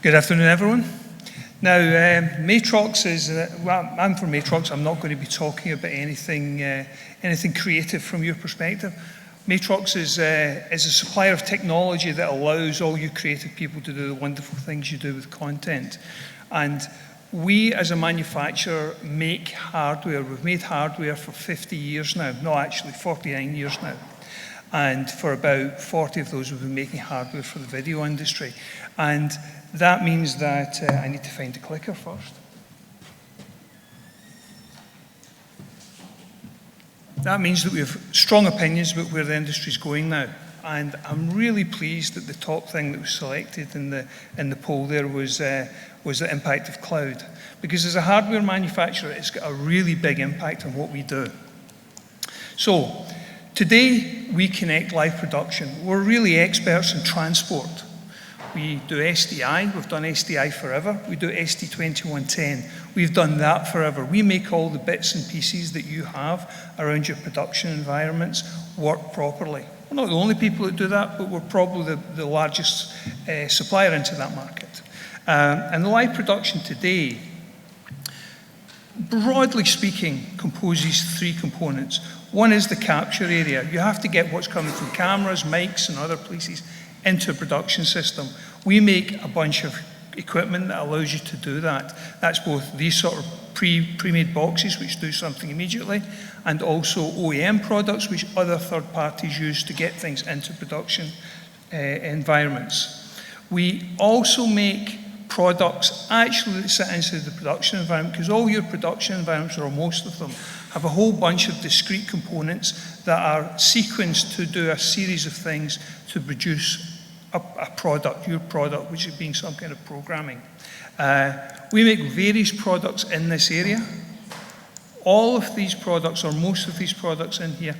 Good afternoon, everyone. Now, Matrox is, well, I'm from Matrox. I'm not going to be talking about anything creative from your perspective. Matrox is a supplier of technology that allows all you creative people to do the wonderful things you do with content. And we, as a manufacturer, make hardware. We've made hardware for 50 years now. No, actually, 49 years now. And for about 40 of those, we've been making hardware for the video industry. And that means that I need to find the clicker first. That means that we have strong opinions about where the industry is going now. And I'm really pleased that the top thing that was selected in the poll there was the impact of cloud. Because as a hardware manufacturer, it's got a really big impact on what we do. So today, we connect live production. We're really experts in transport. We do SDI, we've done SDI forever. We do SD2110, we've done that forever. We make all the bits and pieces that you have around your production environments work properly. We're not the only people that do that, but we're probably the largest supplier into that market. And the live production today, broadly speaking, composes three components. One is the capture area. You have to get what's coming from cameras, mics, and other places into a production system. We make a bunch of equipment that allows you to do that. That's both these sort of pre-made boxes, which do something immediately, and also OEM products, which other third parties use to get things into production environments. We also make products actually that sit inside the production environment, because all your production environments, or most of them, have a whole bunch of discrete components that are sequenced to do a series of things to produce a product, your product, which is being some kind of programming. We make various products in this area. All of these products, or most of these products in here,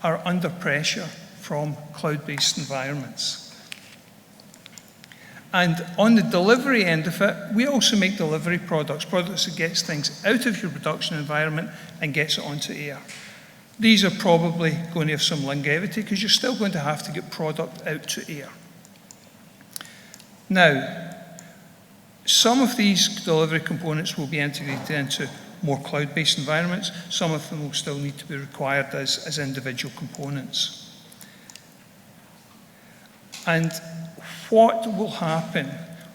are under pressure from cloud-based environments. And on the delivery end of it, we also make delivery products that gets things out of your production environment and gets it onto air. These are probably going to have some longevity because you're still going to have to get product out to air. Now, some of these delivery components will be integrated into more cloud-based environments. Some of them will still need to be required as individual components. And what will happen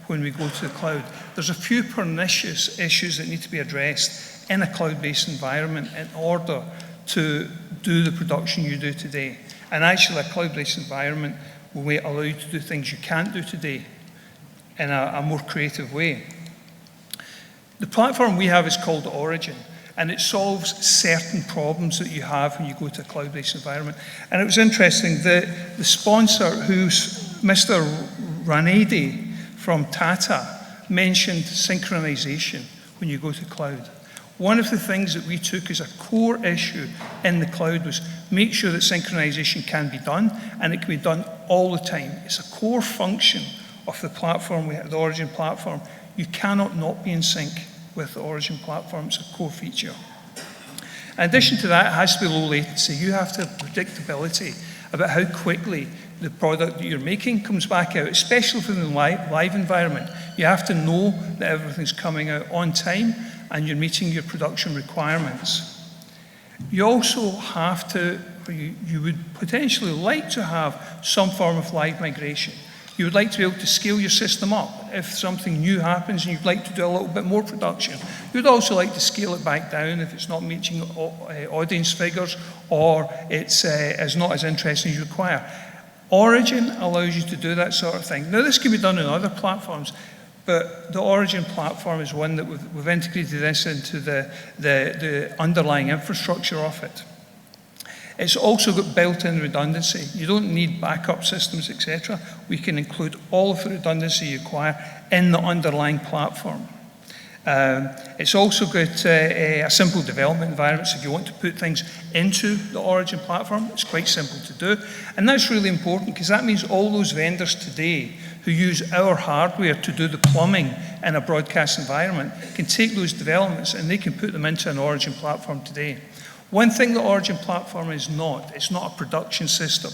when we go to the cloud? There's a few pernicious issues that need to be addressed in a cloud-based environment in order to do the production you do today. And actually, a cloud-based environment will allow you to do things you can't do today in a more creative way. The platform we have is called Origin, and it solves certain problems that you have when you go to a cloud-based environment. And it was interesting, the sponsor, who's Mr. Ranade from Tata, mentioned synchronization when you go to cloud. One of the things that we took as a core issue in the cloud was make sure that synchronization can be done, and it can be done all the time. It's a core function of the platform, the Origin platform. You cannot not be in sync with the Origin platform. It's a core feature. In addition to that, it has to be low latency. You have to have predictability about how quickly the product that you're making comes back out, especially for the live environment. You have to know that everything's coming out on time and you're meeting your production requirements. You also have to, you would potentially like to have some form of live migration. You would like to be able to scale your system up if something new happens and you'd like to do a little bit more production. You'd also like to scale it back down if it's not meeting audience figures or it's not as interesting as you require. Origin allows you to do that sort of thing. Now, this can be done on other platforms, but the Origin platform is one that we've integrated this into the underlying infrastructure of it. It's also got built-in redundancy. You don't need backup systems, etc. We can include all of the redundancy you require in the underlying platform. It's also got a simple development environment, so if you want to put things into the Origin platform, it's quite simple to do. And that's really important because that means all those vendors today who use our hardware to do the plumbing in a broadcast environment can take those developments and they can put them into an Origin platform today. One thing the Origin platform is not, it's not a production system.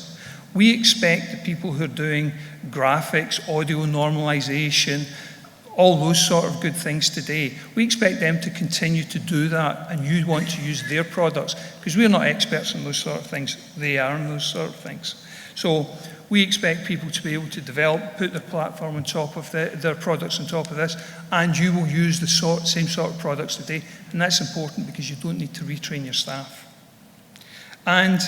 We expect the people who are doing graphics, audio normalization, all those sort of good things today. We expect them to continue to do that, and you want to use their products, because we're not experts in those sort of things. They are in those sort of things. So we expect people to be able to develop, put their platform on top of their products on top of this, and you will use the same sort of products today. And that's important because you don't need to retrain your staff. And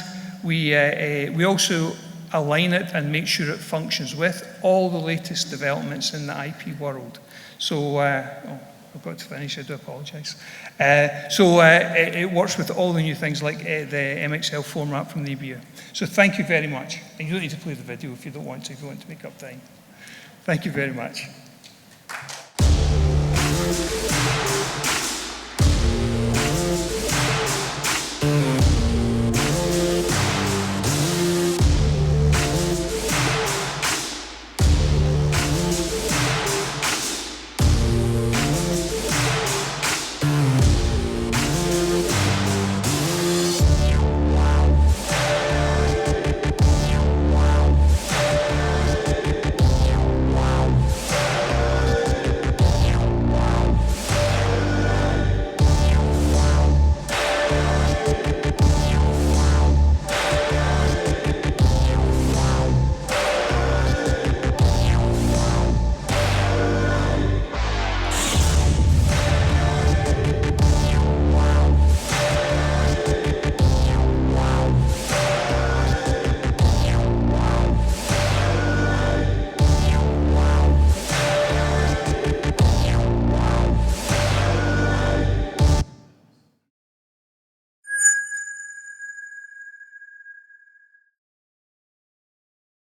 we also align it and make sure it functions with all the latest developments in the IP world. So, I've got to finish, I do apologise. It works with all the new things like the MXL format from the EMEA. So thank you very much. And you don't need to play the video if you don't want to, if you want to make up time. Thank you very much.